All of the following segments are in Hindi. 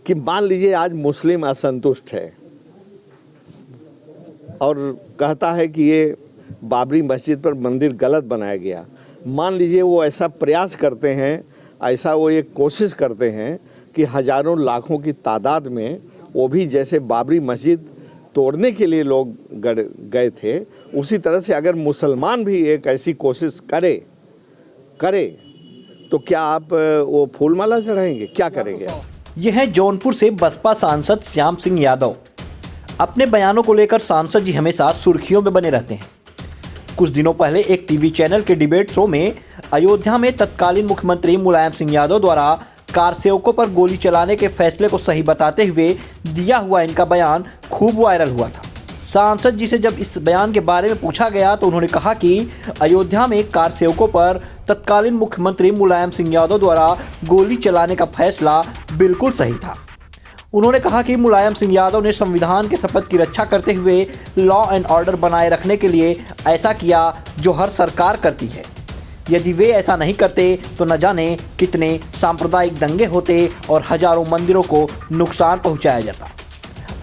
कि मान लीजिए आज मुस्लिम असंतुष्ट है और कहता है कि ये बाबरी मस्जिद पर मंदिर गलत बनाया गया। मान लीजिए वो ऐसा प्रयास करते हैं, ऐसा वो एक कोशिश करते हैं कि हज़ारों लाखों की तादाद में वो भी जैसे बाबरी मस्जिद तोड़ने के लिए लोग गए थे, उसी तरह से अगर मुसलमान भी एक ऐसी कोशिश करे तो क्या आप वो फूलमाला चढ़ाएंगे, क्या करेंगे? यह है जौनपुर से बसपा सांसद श्याम सिंह यादव। अपने बयानों को लेकर सांसद जी हमेशा सुर्खियों में बने रहते हैं। कुछ दिनों पहले एक टीवी चैनल के डिबेट शो में अयोध्या में तत्कालीन मुख्यमंत्री मुलायम सिंह यादव द्वारा कार सेवकों पर गोली चलाने के फैसले को सही बताते हुए दिया हुआ इनका बयान खूब वायरल हुआ था। सांसद जी से जब इस बयान के बारे में पूछा गया तो उन्होंने कहा कि अयोध्या में कार सेवकों पर तत्कालीन मुख्यमंत्री मुलायम सिंह यादव द्वारा गोली चलाने का फैसला बिल्कुल सही था। उन्होंने कहा कि मुलायम सिंह यादव ने संविधान के शपथ की रक्षा करते हुए लॉ एंड ऑर्डर बनाए रखने के लिए ऐसा किया जो हर सरकार करती है। यदि वे ऐसा नहीं करते तो न जाने कितने सांप्रदायिक दंगे होते और हजारों मंदिरों को नुकसान पहुंचाया जाता।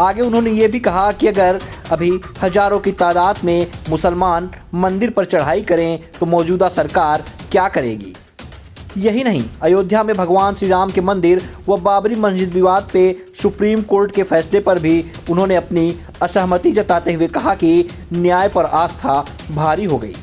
आगे उन्होंने ये भी कहा कि अगर अभी हजारों की तादाद में मुसलमान मंदिर पर चढ़ाई करें तो मौजूदा सरकार क्या करेगी। यही नहीं, अयोध्या में भगवान श्री राम के मंदिर व बाबरी मस्जिद विवाद पे सुप्रीम कोर्ट के फैसले पर भी उन्होंने अपनी असहमति जताते हुए कहा कि न्याय पर आस्था भारी हो गई।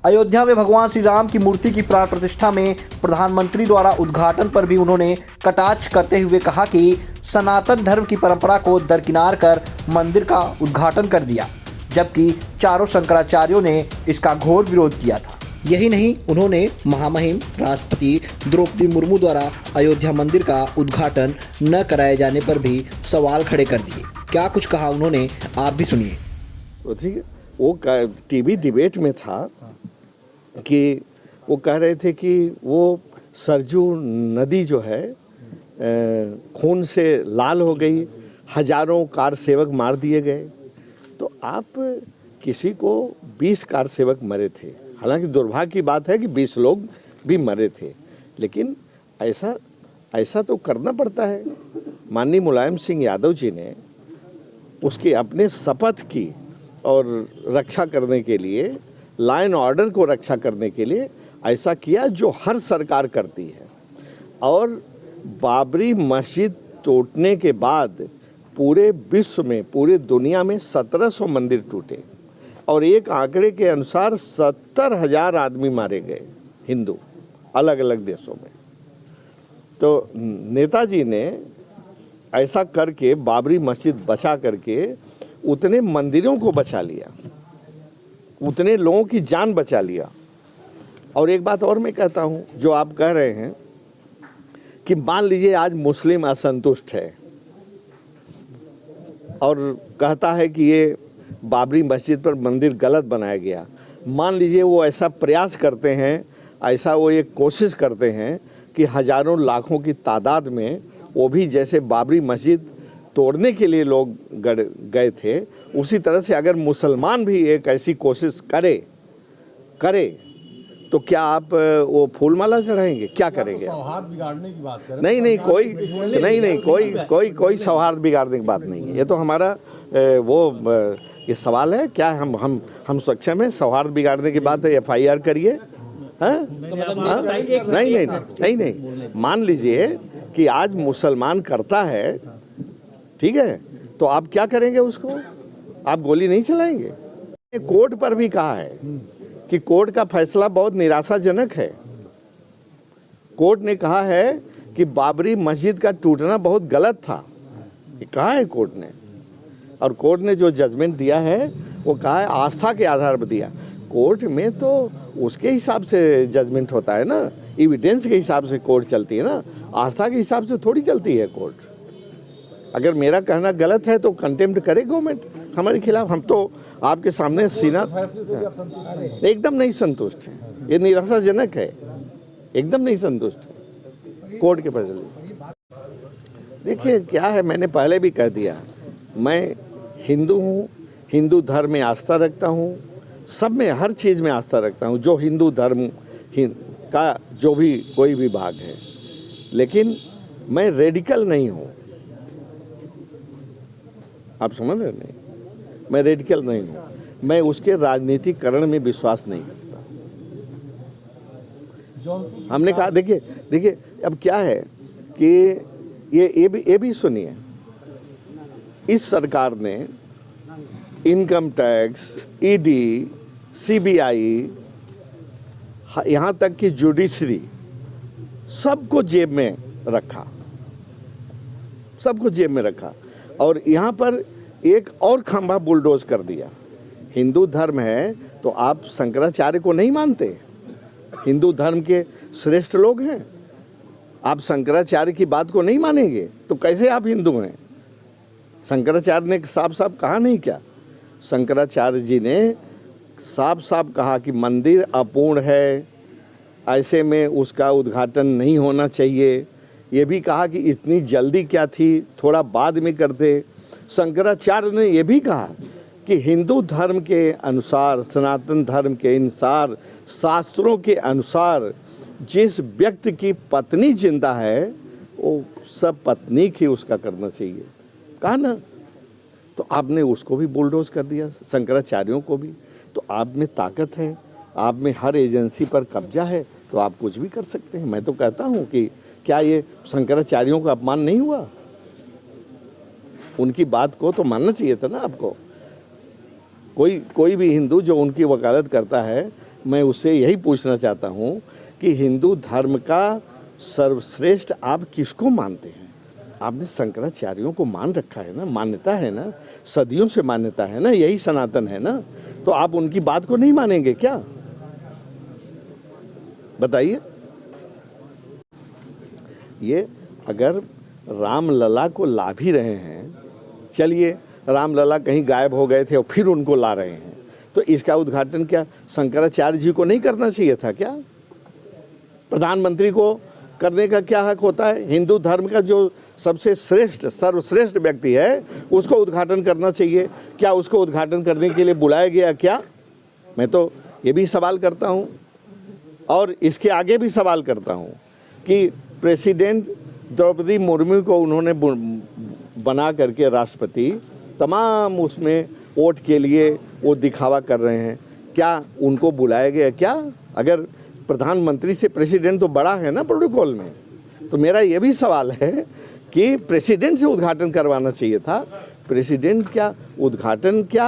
अयोध्या में भगवान श्री राम की मूर्ति की प्राण प्रतिष्ठा में प्रधानमंत्री द्वारा उद्घाटन पर भी उन्होंने कटाक्ष करते हुए कहा कि सनातन धर्म की परंपरा को दरकिनार कर मंदिर का उद्घाटन कर दिया, जबकि चारों शंकराचार्यों ने इसका घोर विरोध किया था। यही नहीं, उन्होंने महामहिम राष्ट्रपति द्रौपदी मुर्मू द्वारा अयोध्या मंदिर का उद्घाटन न कराए जाने पर भी सवाल खड़े कर दिए। क्या कुछ कहा उन्होंने, आप भी सुनिए। ठीक है, वो टीवी डिबेट में था कि वो कह रहे थे कि वो सरजू नदी जो है खून से लाल हो गई, हजारों कार सेवक मार दिए गए। तो आप किसी को 20 कार सेवक मरे थे, हालांकि दुर्भाग्य की बात है कि 20 लोग भी मरे थे, लेकिन ऐसा तो करना पड़ता है। माननीय मुलायम सिंह यादव जी ने उसकी अपने शपथ की और रक्षा करने के लिए, लॉ एंड ऑर्डर को रक्षा करने के लिए ऐसा किया जो हर सरकार करती है। और बाबरी मस्जिद टूटने के बाद पूरे विश्व में, पूरे दुनिया में 1700 मंदिर टूटे और एक आंकड़े के अनुसार 70,000 आदमी मारे गए हिंदू अलग अलग देशों में। तो नेताजी ने ऐसा करके बाबरी मस्जिद बचा करके उतने मंदिरों को बचा लिया, उतने लोगों की जान बचा लिया। और एक बात और मैं कहता हूं, जो आप कह रहे हैं कि मान लीजिए आज मुस्लिम असंतुष्ट है और कहता है कि ये बाबरी मस्जिद पर मंदिर गलत बनाया गया। मान लीजिए वो ऐसा प्रयास करते हैं, ऐसा वो एक कोशिश करते हैं कि हजारों लाखों की तादाद में वो भी जैसे बाबरी मस्जिद तोड़ने के लिए लोग गए थे, उसी तरह से अगर मुसलमान भी एक ऐसी कोशिश करे तो क्या आप वो फूलमाला चढ़ाएंगे, क्या करेंगे? सौहार्द बिगाड़ने की बात करें? नहीं, कोई सौहार्द बिगाड़ने की बात नहीं है। ये तो हमारा ये सवाल है क्या हम सक्षम है? सौहार्द बिगाड़ने की बात है, FIR करिए। नहीं, मान लीजिए कि आज मुसलमान करता है, ठीक है, तो आप क्या करेंगे उसको? आप गोली नहीं चलाएंगे। कोर्ट पर भी कहा है कि कोर्ट का फैसला बहुत निराशाजनक है। कोर्ट ने कहा है कि बाबरी मस्जिद का टूटना बहुत गलत था, ये कहा है कोर्ट ने। और कोर्ट ने जो जजमेंट दिया है वो कहा है आस्था के आधार पर दिया। कोर्ट में तो उसके हिसाब से जजमेंट होता है ना, एविडेंस के हिसाब से कोर्ट चलती है ना, आस्था के हिसाब से थोड़ी चलती है कोर्ट। अगर मेरा कहना गलत है तो कंटेम्प्ट करे गवर्नमेंट हमारे खिलाफ। हम तो आपके सामने सीना एकदम नहीं संतुष्ट है, ये निराशाजनक है, एकदम नहीं संतुष्ट है कोर्ट के फैसले। देखिए क्या है, मैंने पहले भी कह दिया, मैं हिंदू हूँ, हिंदू धर्म में आस्था रखता हूँ, सब में हर चीज़ में आस्था रखता हूँ, जो हिंदू धर्म का जो भी कोई भी भाग है। लेकिन मैं रेडिकल नहीं हूं, आप समझ रहे नहीं, मैं रेडिकल नहीं हूं, मैं उसके राजनीतिकरण में विश्वास नहीं करता। हमने कहा देखिए अब क्या है कि ये भी सुनिए, इस सरकार ने इनकम टैक्स, ईडी, सीबीआई, यहाँ तक कि जुडिशरी, सबको जेब में रखा, सबको जेब में रखा, और यहाँ पर एक और खंभा बुलडोज कर दिया। हिंदू धर्म है तो आप शंकराचार्य को नहीं मानते? हिंदू धर्म के श्रेष्ठ लोग हैं, आप शंकराचार्य की बात को नहीं मानेंगे तो कैसे आप हिंदू हैं? शंकराचार्य ने साफ साफ कहा नहीं क्या? शंकराचार्य जी ने साफ साफ कहा कि मंदिर अपूर्ण है, ऐसे में उसका उद्घाटन नहीं होना चाहिए। ये भी कहा कि इतनी जल्दी क्या थी, थोड़ा बाद में करते। शंकराचार्य ने यह भी कहा कि हिंदू धर्म के अनुसार, सनातन धर्म के अनुसार, शास्त्रों के अनुसार जिस व्यक्ति की पत्नी जिंदा है वो सब पत्नी ही उसका करना चाहिए, कहा ना। तो आपने उसको भी बुलडोज कर दिया, शंकराचार्यों को भी। तो आप में ताकत है, आप में हर एजेंसी पर कब्जा है, तो आप कुछ भी कर सकते हैं। मैं तो कहता हूं कि क्या ये शंकराचार्यों का अपमान नहीं हुआ? उनकी बात को तो मानना चाहिए था ना आपको। कोई भी हिंदू जो उनकी वकालत करता है, मैं उससे यही पूछना चाहता हूं कि हिंदू धर्म का सर्वश्रेष्ठ आप किसको मानते हैं? आपने शंकराचार्यों को मान रखा है ना, मान्यता है ना, सदियों से मान्यता है ना, यही सनातन है ना, तो आप उनकी बात को नहीं मानेंगे क्या? बताइए। ये अगर रामलला को ला भी रहे हैं, चलिए रामलला कहीं गायब हो गए थे और फिर उनको ला रहे हैं, तो इसका उद्घाटन क्या शंकराचार्य जी को नहीं करना चाहिए था क्या? प्रधानमंत्री को करने का क्या हक होता है? हिंदू धर्म का जो सबसे श्रेष्ठ, सर्वश्रेष्ठ व्यक्ति है, उसको उद्घाटन करना चाहिए। क्या उसको उद्घाटन करने के लिए बुलाया गया क्या? मैं तो ये भी सवाल करता हूँ, और इसके आगे भी सवाल करता हूँ कि प्रेसिडेंट द्रौपदी मुर्मू को उन्होंने बना करके राष्ट्रपति, तमाम उसमें वोट के लिए वो दिखावा कर रहे हैं, क्या उनको बुलाया गया क्या? अगर प्रधानमंत्री से प्रेसिडेंट तो बड़ा है ना प्रोटोकॉल में, तो मेरा ये भी सवाल है कि प्रेसिडेंट से उद्घाटन करवाना चाहिए था। प्रेसिडेंट क्या उद्घाटन, क्या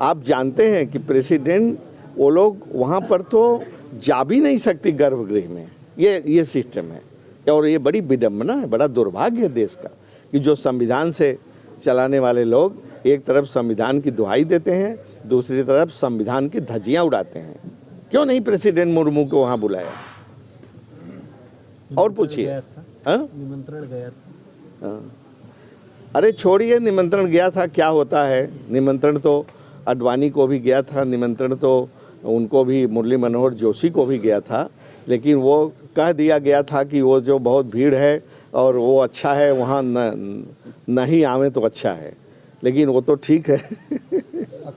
आप जानते हैं कि प्रेसिडेंट, वो लोग वहाँ पर तो जा भी नहीं सकती गर्भगृह में, ये सिस्टम है। और ये बड़ी विडंबना है, बड़ा दुर्भाग्य है देश का कि जो संविधान से चलाने वाले लोग एक तरफ संविधान की दुहाई देते हैं, दूसरी तरफ संविधान की धज्जियां उड़ाते हैं। क्यों नहीं प्रेसिडेंट मुर्मू को वहां बुलाया? और पूछिए। निमंत्रण गया था। अरे छोड़िए, निमंत्रण गया था, क्या होता है? निमंत्रण तो अडवाणी को भी गया था, निमंत्रण तो उनको भी, मुरली मनोहर जोशी को भी गया था, लेकिन वो कह दिया गया था कि वो जो बहुत भीड़ है और वो अच्छा है, वहाँ नहीं आवे तो अच्छा है। लेकिन वो तो ठीक है